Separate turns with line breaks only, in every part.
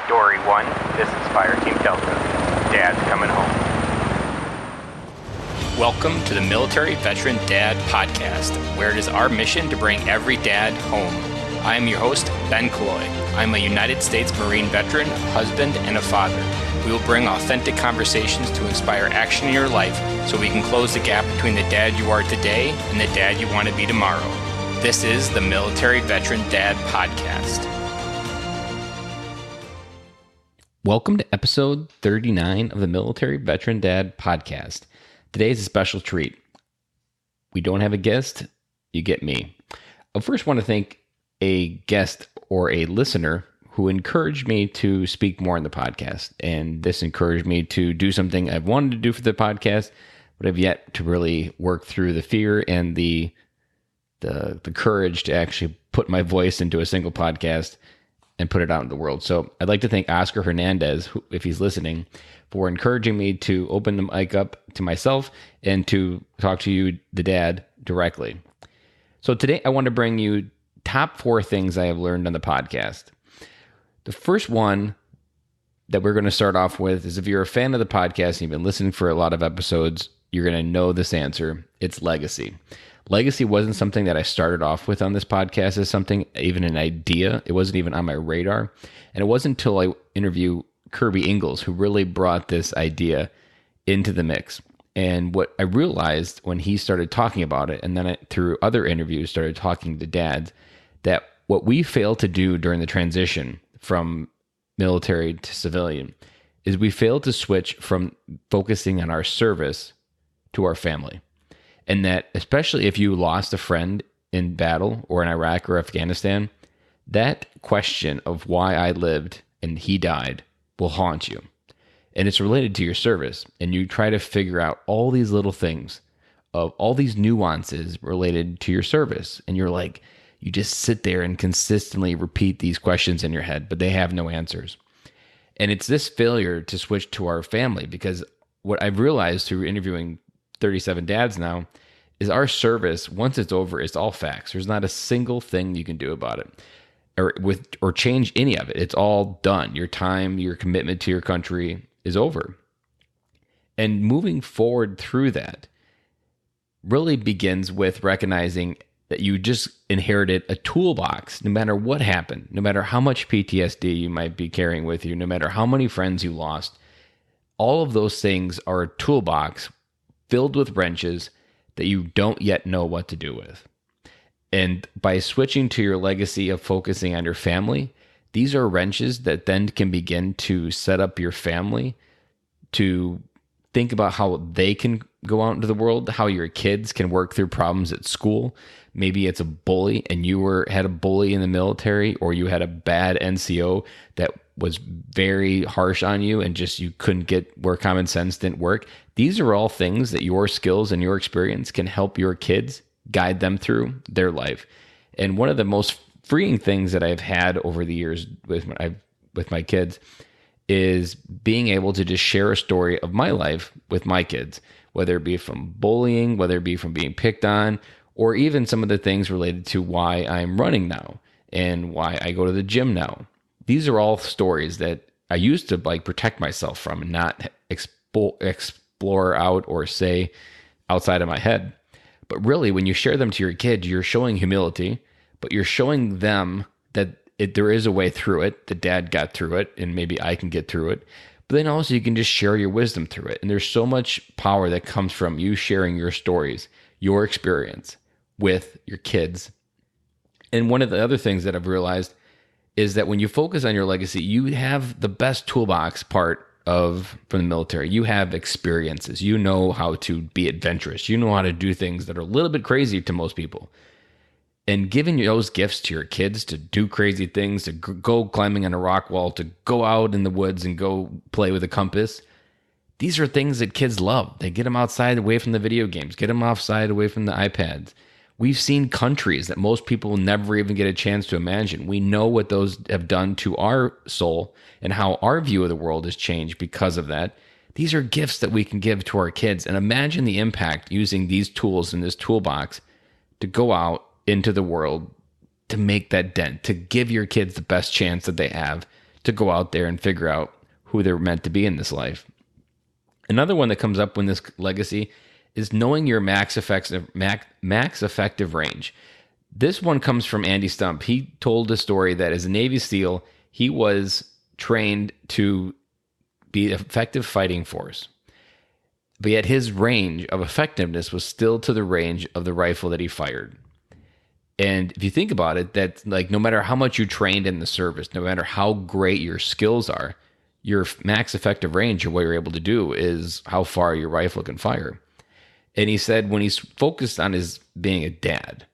Story 1, this is Fireteam Delta. Dad's coming home.
Welcome to the Military Veteran Dad Podcast, where it is our mission to bring every dad home. I am your host, Ben Killoy. I'm a United States Marine veteran, husband, and a father. We will bring authentic conversations to inspire action in your life so we can close the gap between the dad you are today and the dad you want to be tomorrow. This is the Military Veteran Dad Podcast. Welcome to episode 39 of the Military Veteran Dad Podcast. Today is a special treat. We don't have a guest, you get me. I first want to thank a guest or a listener who encouraged me to speak more on the podcast. And this encouraged me to do something I've wanted to do for the podcast, but I've yet to really work through the fear and the courage to actually put my voice into a single podcast and put it out in the world. So I'd like to thank Oscar Hernandez, who, if he's listening, for encouraging me to open the mic up to myself and to talk to you, the dad, directly. So today I want to bring you top 4 things I have learned on the podcast. The first one that we're going to start off with is, if you're a fan of the podcast and you've been listening for a lot of episodes, you're going to know this answer. It's legacy. Legacy wasn't something that I started off with on this podcast as something, even an idea. It wasn't even on my radar. And it wasn't until I interviewed Kirby Ingalls who really brought this idea into the mix. And what I realized when he started talking about it, and then through other interviews started talking to dads, that what we failed to do during the transition from military to civilian is we failed to switch from focusing on our service to our family. And that, especially if you lost a friend in battle or in Iraq or Afghanistan, that question of why I lived and he died will haunt you. And it's related to your service. And you try to figure out all these little things of all these nuances related to your service. And you're like, you just sit there and consistently repeat these questions in your head, but they have no answers. And it's this failure to switch to our family, because what I've realized through interviewing 37 dads now is our service, once it's over, it's all facts. There's not a single thing you can do about it or change any of it. It's all done. Your time, your commitment to your country is over. And moving forward through that really begins with recognizing that you just inherited a toolbox. No matter what happened, no matter how much PTSD you might be carrying with you, no matter how many friends you lost, all of those things are a toolbox filled with wrenches that you don't yet know what to do with. And by switching to your legacy of focusing on your family, these are wrenches that then can begin to set up your family to think about how they can go out into the world, how your kids can work through problems at school. Maybe it's a bully and you had a bully in the military, or you had a bad NCO that was very harsh on you and just you couldn't get where common sense didn't work. These are all things that your skills and your experience can help your kids guide them through their life. And one of the most freeing things that I've had over the years with my kids is being able to just share a story of my life with my kids, whether it be from bullying, whether it be from being picked on, or even some of the things related to why I'm running now and why I go to the gym now. These are all stories that I used to protect myself from and not explore out or say outside of my head. But really, when you share them to your kids, you're showing humility, but you're showing them that there is a way through it, that dad got through it, and maybe I can get through it. But then also you can just share your wisdom through it. And there's so much power that comes from you sharing your stories, your experience with your kids. And one of the other things that I've realized is that when you focus on your legacy, you have the best toolbox part from the military. You have experiences. You know how to be adventurous. You know how to do things that are a little bit crazy to most people. And giving those gifts to your kids to do crazy things, to go climbing on a rock wall, to go out in the woods and go play with a compass, these are things that kids love. They get them outside away from the video games, get them outside away from the iPads. We've seen countries that most people never even get a chance to imagine. We know what those have done to our soul and how our view of the world has changed because of that. These are gifts that we can give to our kids. And imagine the impact using these tools in this toolbox to go out into the world to make that dent, to give your kids the best chance that they have to go out there and figure out who they're meant to be in this life. Another one that comes up in this legacy is knowing your max effective range. This one comes from Andy Stump. He told a story that as a Navy SEAL, he was trained to be an effective fighting force. But yet his range of effectiveness was still to the range of the rifle that he fired. And if you think about it, that like no matter how much you trained in the service, no matter how great your skills are, your max effective range or what you're able to do is how far your rifle can fire. And he said when he's focused on his being a dad,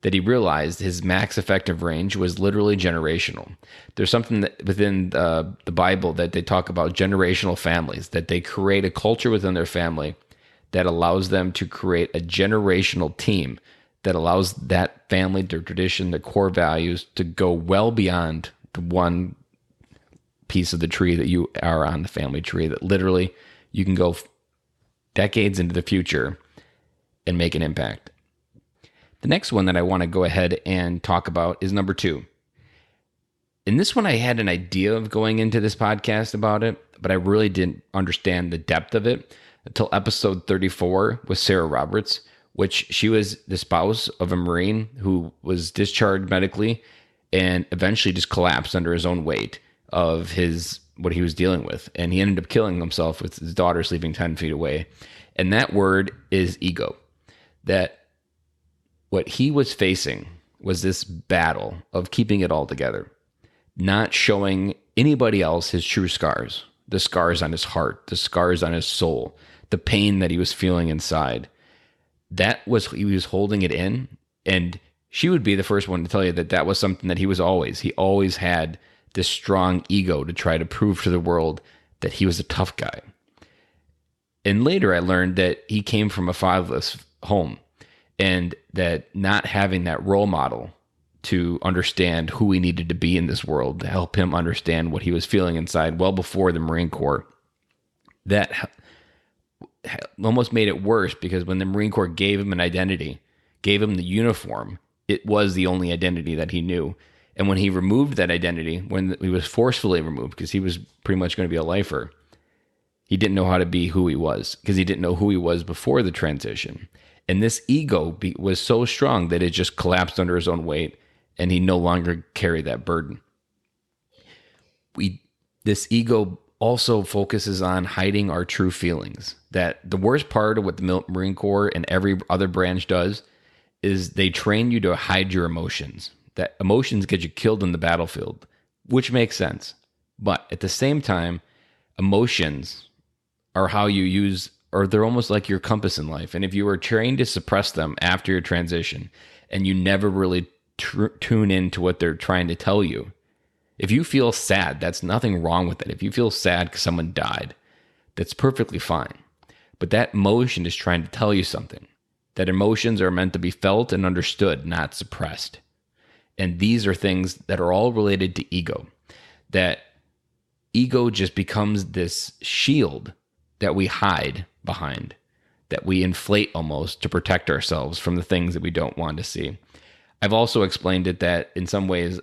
that he realized his max effective range was literally generational. There's something that within the Bible that they talk about generational families, that they create a culture within their family that allows them to create a generational team that allows that family, their tradition, their core values to go well beyond the one piece of the tree that you are on, the family tree, that literally you can go decades into the future and make an impact. The next one that I want to go ahead and talk about is number 2. In this one, I had an idea of going into this podcast about it, but I really didn't understand the depth of it until episode 34 with Sarah Roberts, which she was the spouse of a Marine who was discharged medically and eventually just collapsed under his own weight of what he was dealing with. And he ended up killing himself with his daughter sleeping 10 feet away. And that word is ego. That what he was facing was this battle of keeping it all together, not showing anybody else his true scars, the scars on his heart, the scars on his soul, the pain that he was feeling inside. He was holding it in. And she would be the first one to tell you that was something that he always had this strong ego to try to prove to the world that he was a tough guy. And later I learned that he came from a fatherless home, and that not having that role model to understand who he needed to be in this world, to help him understand what he was feeling inside well before the Marine Corps, that almost made it worse, because when the Marine Corps gave him an identity, gave him the uniform, it was the only identity that he knew. And when he removed that identity, when he was forcefully removed, because he was pretty much going to be a lifer, he didn't know how to be who he was, because he didn't know who he was before the transition. And this ego was so strong that it just collapsed under his own weight, and he no longer carried that burden. This ego also focuses on hiding our true feelings. That the worst part of what the Marine Corps and every other branch does is they train you to hide your emotions. That emotions get you killed in the battlefield, which makes sense. But at the same time, emotions are how you use, or they're almost like your compass in life. And if you were trained to suppress them after your transition and you never really tune into what they're trying to tell you, if you feel sad, that's nothing wrong with it. If you feel sad because someone died, that's perfectly fine. But that emotion is trying to tell you something. That emotions are meant to be felt and understood, not suppressed. And these are things that are all related to ego. That ego just becomes this shield that we hide behind, that we inflate almost to protect ourselves from the things that we don't want to see. I've also explained it that in some ways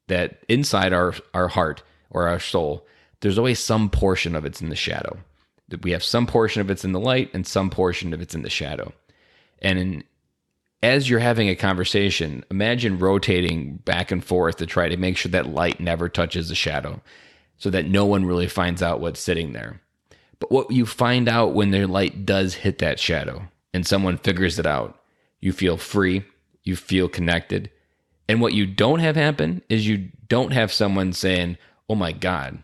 that inside our heart or our soul, there's always some portion of it's in the shadow. That we have some portion of it's in the light and some portion of it's in the shadow. And as you're having a conversation, imagine rotating back and forth to try to make sure that light never touches the shadow so that no one really finds out what's sitting there. But what you find out when their light does hit that shadow and someone figures it out, you feel free, you feel connected. And what you don't have happen is you don't have someone saying, oh my God,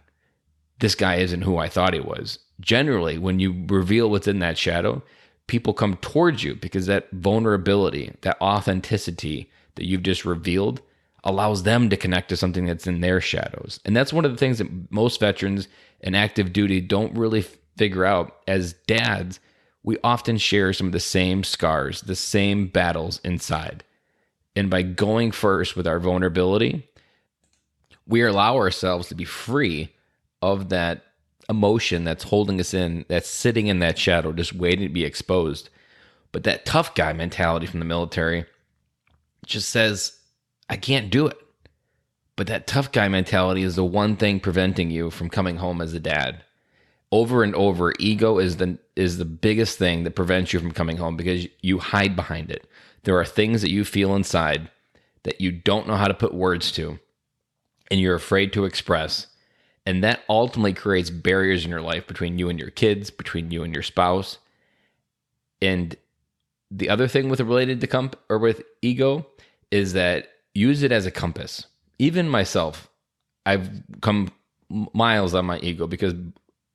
this guy isn't who I thought he was. Generally, when you reveal what's in that shadow, people come towards you because that vulnerability, that authenticity that you've just revealed allows them to connect to something that's in their shadows. And that's one of the things that most veterans in active duty don't really figure out. As dads, we often share some of the same scars, the same battles inside. And by going first with our vulnerability, we allow ourselves to be free of that emotion that's holding us in, that's sitting in that shadow, just waiting to be exposed. But that tough guy mentality from the military just says, I can't do it. But that tough guy mentality is the one thing preventing you from coming home as a dad. Over and over, ego is the biggest thing that prevents you from coming home because you hide behind it. There are things that you feel inside that you don't know how to put words to, and you're afraid to express. And that ultimately creates barriers in your life between you and your kids, between you and your spouse. And the other thing with with ego is that use it as a compass. Even myself, I've come miles on my ego because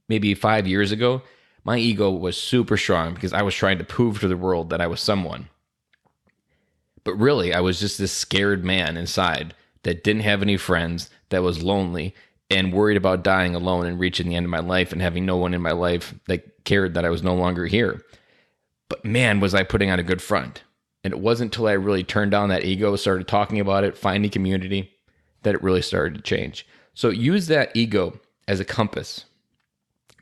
maybe 5 years ago, my ego was super strong because I was trying to prove to the world that I was someone. But really, I was just this scared man inside that didn't have any friends, that was lonely, and worried about dying alone and reaching the end of my life and having no one in my life that cared that I was no longer here. But man, was I putting on a good front. And it wasn't until I really turned down that ego, started talking about it, finding community, that it really started to change. So use that ego as a compass,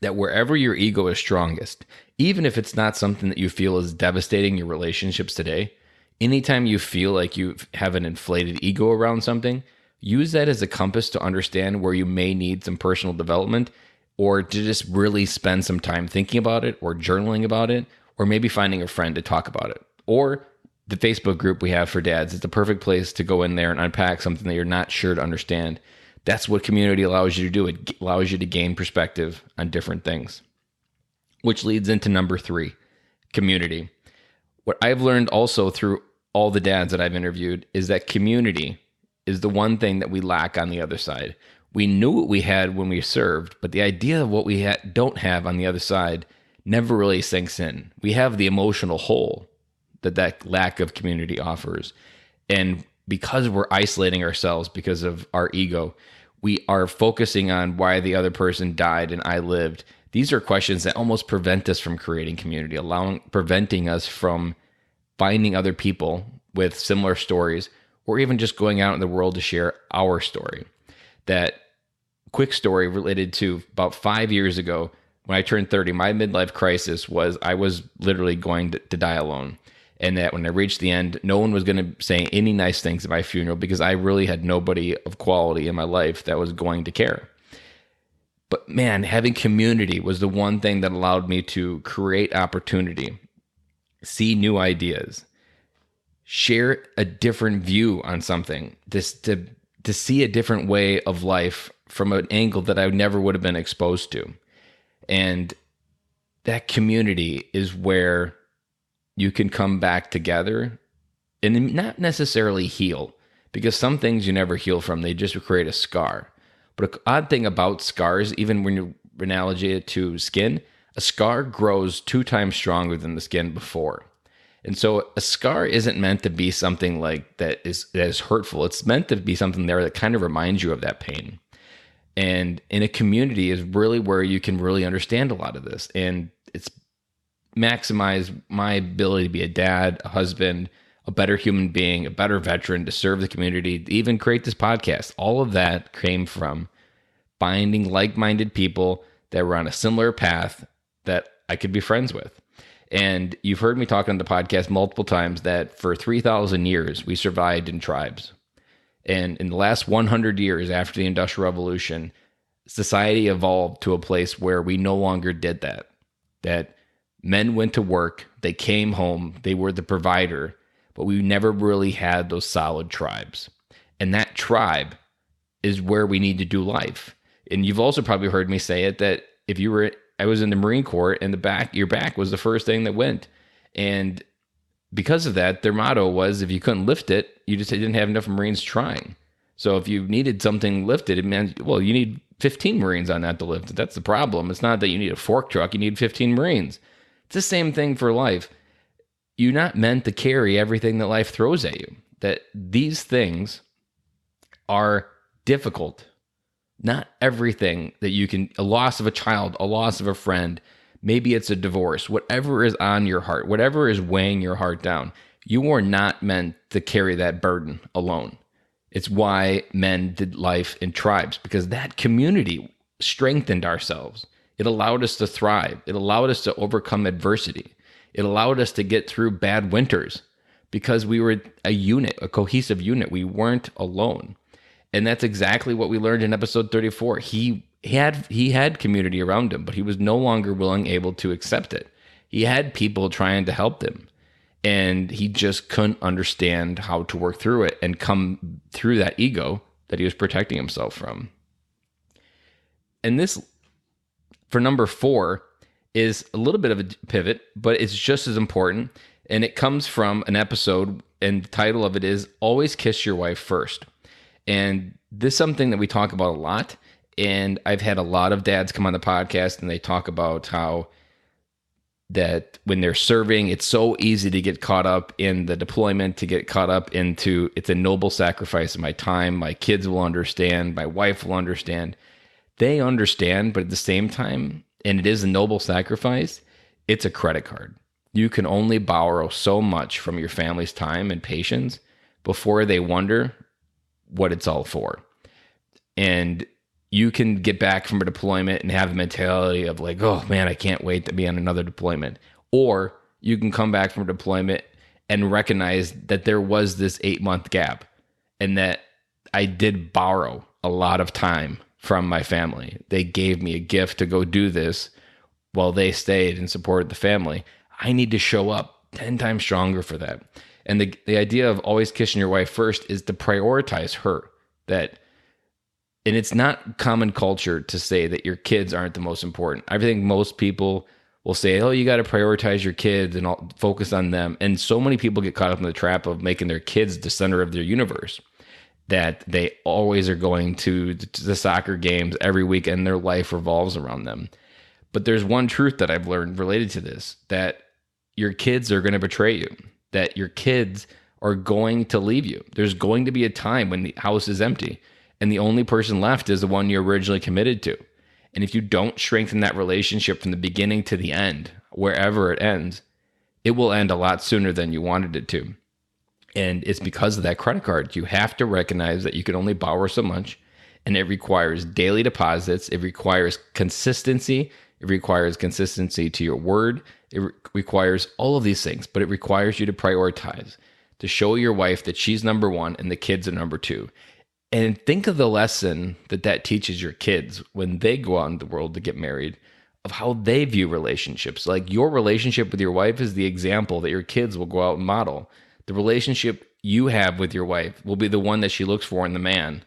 that wherever your ego is strongest, even if it's not something that you feel is devastating your relationships today, anytime you feel like you have an inflated ego around something, use that as a compass to understand where you may need some personal development, or to just really spend some time thinking about it or journaling about it, or maybe finding a friend to talk about it. Or the Facebook group we have for dads, it's the perfect place to go in there and unpack something that you're not sure to understand. That's what community allows you to do. It allows you to gain perspective on different things, which leads into number 3, community. What I've learned also through all the dads that I've interviewed is that community is the one thing that we lack on the other side. We knew what we had when we served, but the idea of what we don't have on the other side never really sinks in. We have the emotional hole that lack of community offers. And because we're isolating ourselves because of our ego, we are focusing on why the other person died and I lived. These are questions that almost prevent us from creating community, preventing us from finding other people with similar stories, or even just going out in the world to share our story. That quick story related to about 5 years ago when I turned 30, my midlife crisis was I was literally going to die alone. And that when I reached the end, no one was going to say any nice things at my funeral because I really had nobody of quality in my life that was going to care. But man, having community was the one thing that allowed me to create opportunity, see new ideas, share a different view on something, to see a different way of life from an angle that I never would have been exposed to. And that community is where you can come back together and not necessarily heal, because some things you never heal from, they just create a scar. But an odd thing about scars, even when you analogy it to skin, a scar grows 2 times stronger than the skin before. And so a scar isn't meant to be something like that is hurtful. It's meant to be something there that kind of reminds you of that pain. And in a community is really where you can really understand a lot of this. And it's maximize my ability to be a dad, a husband, a better human being, a better veteran, to serve the community, to even create this podcast. All of that came from finding like-minded people that were on a similar path that I could be friends with. And you've heard me talk on the podcast multiple times that for 3,000 years, we survived in tribes. And in the last 100 years after the Industrial Revolution, society evolved to a place where we no longer did that men went to work, they came home, they were the provider, but we never really had those solid tribes. And that tribe is where we need to do life. And you've also probably heard me say it, that I was in the Marine Corps, and your back was the first thing that went. And because of that, their motto was, if you couldn't lift it, you just didn't have enough Marines trying. So if you needed something lifted, it meant, well, you need 15 Marines on that to lift it. That's the problem. It's not that you need a fork truck, you need 15 Marines. It's the same thing for life. You're not meant to carry everything that life throws at you. That these things are difficult. Not everything that you can, a loss of a child, a loss of a friend, maybe it's a divorce, whatever is on your heart, whatever is weighing your heart down, you are not meant to carry that burden alone. It's why men did life in tribes, because that community strengthened ourselves. It allowed us to thrive. It allowed us to overcome adversity. It allowed us to get through bad winters because we were a unit, a cohesive unit. We weren't alone. And that's exactly what we learned in episode 34. He had community around him, but he was no longer able to accept it. He had people trying to help him, and he just couldn't understand how to work through it and come through that ego that he was protecting himself from. And this, for number 4, is a little bit of a pivot, but it's just as important. And it comes from an episode, and the title of it is Always Kiss Your Wife First. And this is something that we talk about a lot. And I've had a lot of dads come on the podcast, and they talk about how that when they're serving, it's so easy to get caught up in the deployment, to get caught up into, it's a noble sacrifice of my time. My kids will understand. My wife will understand. They understand, but at the same time, and it is a noble sacrifice, it's a credit card. You can only borrow so much from your family's time and patience before they wonder what it's all for. And you can get back from a deployment and have the mentality of like, oh man, I can't wait to be on another deployment. Or you can come back from a deployment and recognize that there was this 8-month gap and that I did borrow a lot of time from my family. They gave me a gift to go do this while they stayed and supported the family. I need to show up 10 times stronger for that. And the idea of always kissing your wife first is to prioritize her. And it's not common culture to say that your kids aren't the most important. I think most people will say, oh, you got to prioritize your kids and focus on them. And so many people get caught up in the trap of making their kids the center of their universe, that they always are going to the soccer games every weekend. Their life revolves around them. But there's one truth that I've learned related to this, that your kids are going to betray you, that your kids are going to leave you. There's going to be a time when the house is empty and the only person left is the one you originally committed to. And if you don't strengthen that relationship from the beginning to the end, wherever it ends, it will end a lot sooner than you wanted it to. And it's because of that credit card. You have to recognize that you can only borrow so much, and it requires daily deposits. It requires consistency. It requires consistency to your word. It requires all of these things, but it requires you to prioritize, to show your wife that she's number one and the kids are number two. And think of the lesson that teaches your kids when they go out in the world to get married, of how they view relationships. Like, your relationship with your wife is the example that your kids will go out and model. The relationship you have with your wife will be the one that she looks for in the man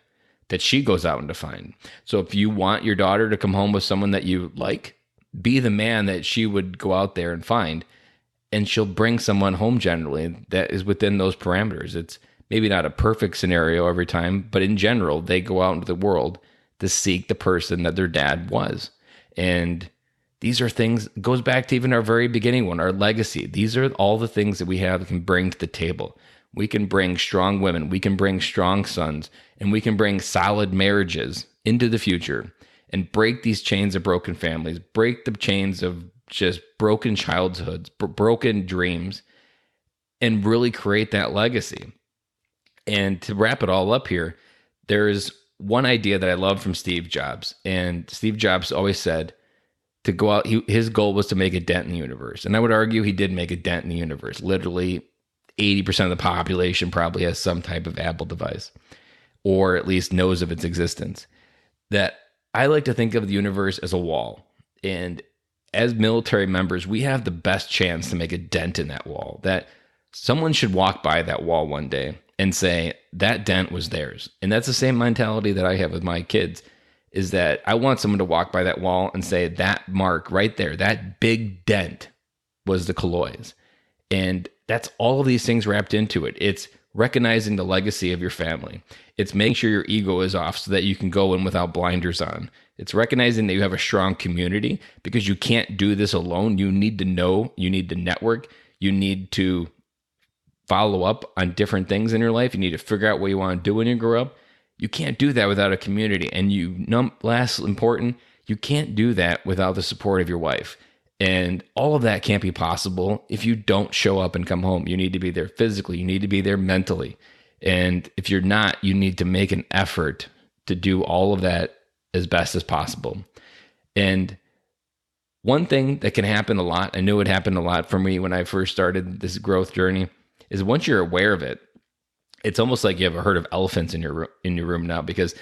that she goes out and to find. So if you want your daughter to come home with someone that you like, be the man that she would go out there and find. And she'll bring someone home generally that is within those parameters. It's maybe not a perfect scenario every time, but in general, they go out into the world to seek the person that their dad was. And these are things, goes back to even our very beginning one, our legacy. These are all the things that we have that can bring to the table. We can bring strong women, we can bring strong sons, and we can bring solid marriages into the future and break these chains of broken families, break the chains of just broken childhoods, broken dreams, and really create that legacy. And to wrap it all up here, there's one idea that I love from Steve Jobs. And Steve Jobs always said to go out, his goal was to make a dent in the universe. And I would argue he did make a dent in the universe. Literally 80% of the population probably has some type of Apple device, or at least knows of its existence. That I like to think of the universe as a wall. And as military members, we have the best chance to make a dent in that wall. That someone should walk by that wall one day and say, that dent was theirs. And that's the same mentality that I have with my kids, is that I want someone to walk by that wall and say, that mark right there, that big dent was the Killoys. And that's all of these things wrapped into it. It's recognizing the legacy of your family. It's making sure your ego is off so that you can go in without blinders on. It's recognizing that you have a strong community, because you can't do this alone. You need to know, you need to network, you need to follow up on different things in your life. You need to figure out what you want to do when you grow up. You can't do that without a community. And last important, you can't do that without the support of your wife. And all of that can't be possible if you don't show up and come home. You need to be there physically. You need to be there mentally. And if you're not, you need to make an effort to do all of that as best as possible. And one thing that can happen a lot, I knew it happened a lot for me when I first started this growth journey, is once you're aware of it, It's almost like you ever heard of elephants in your room now, because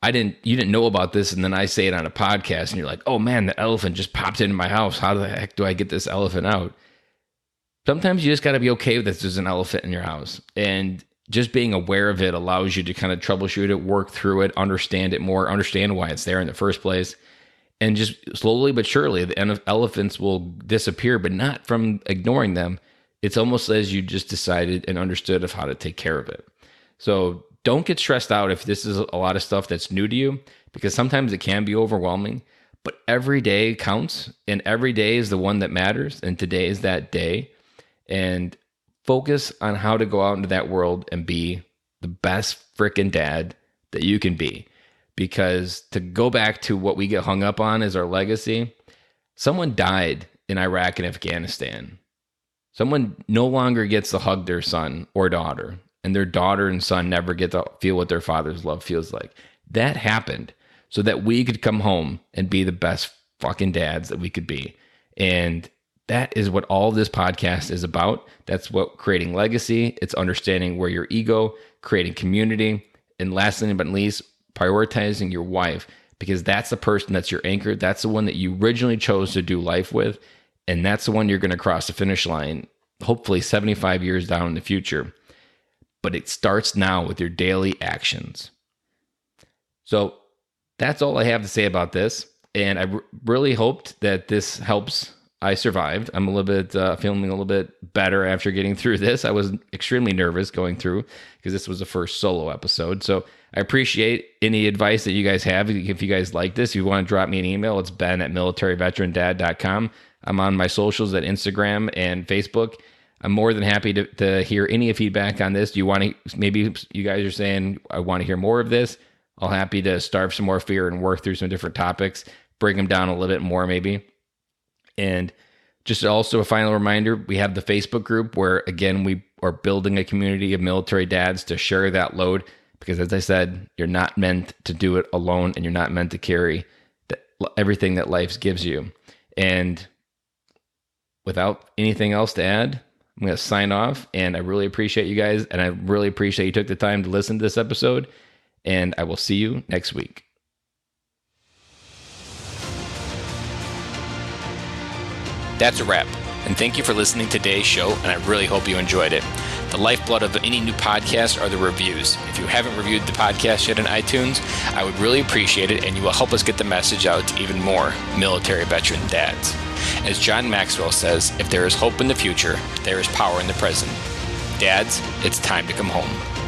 you didn't know about this, and then I say it on a podcast, and you're like, oh man, the elephant just popped into my house. How the heck do I get this elephant out? Sometimes you just got to be okay with this. There's an elephant in your house, and just being aware of it allows you to kind of troubleshoot it, work through it, understand it more, understand why it's there in the first place. And just slowly but surely, the elephants will disappear, but not from ignoring them. It's almost as you just decided and understood of how to take care of it. So don't get stressed out if this is a lot of stuff that's new to you, because sometimes it can be overwhelming, but every day counts, and every day is the one that matters. And today is that day. And focus on how to go out into that world and be the best freaking dad that you can be. Because to go back to what we get hung up on as our legacy, someone died in Iraq and Afghanistan. Someone no longer gets to hug their son or daughter, and their daughter and son never get to feel what their father's love feels like. That happened so that we could come home and be the best fucking dads that we could be. And that is what all this podcast is about. That's what creating legacy. It's understanding where your ego, creating community, and last but not least, prioritizing your wife, because that's the person that's your anchor. That's the one that you originally chose to do life with. And that's the one you're going to cross the finish line, hopefully 75 years down in the future. But it starts now with your daily actions. So that's all I have to say about this. And I really hoped that this helps. I survived. I'm a little bit feeling a little bit better after getting through this. I was extremely nervous going through because this was the first solo episode. So I appreciate any advice that you guys have. If you guys like this, if you want to drop me an email, it's ben@militaryveterandad.com. I'm on my socials at Instagram and Facebook. I'm more than happy to hear any feedback on this. Do you want to, maybe you guys are saying, I want to hear more of this. I'm happy to starve some more fear and work through some different topics, bring them down a little bit more maybe. And just also a final reminder, we have the Facebook group where, again, we are building a community of military dads to share that load. Because as I said, you're not meant to do it alone, and you're not meant to carry everything that life gives you. And without anything else to add, I'm going to sign off. And I really appreciate you guys. And I really appreciate you took the time to listen to this episode. And I will see you next week. That's a wrap, and thank you for listening to today's show, and I really hope you enjoyed it. The lifeblood of any new podcast are the reviews. If you haven't reviewed the podcast yet on iTunes, I would really appreciate it, and you will help us get the message out to even more military veteran dads. As John Maxwell says, if there is hope in the future, there is power in the present. Dads, it's time to come home.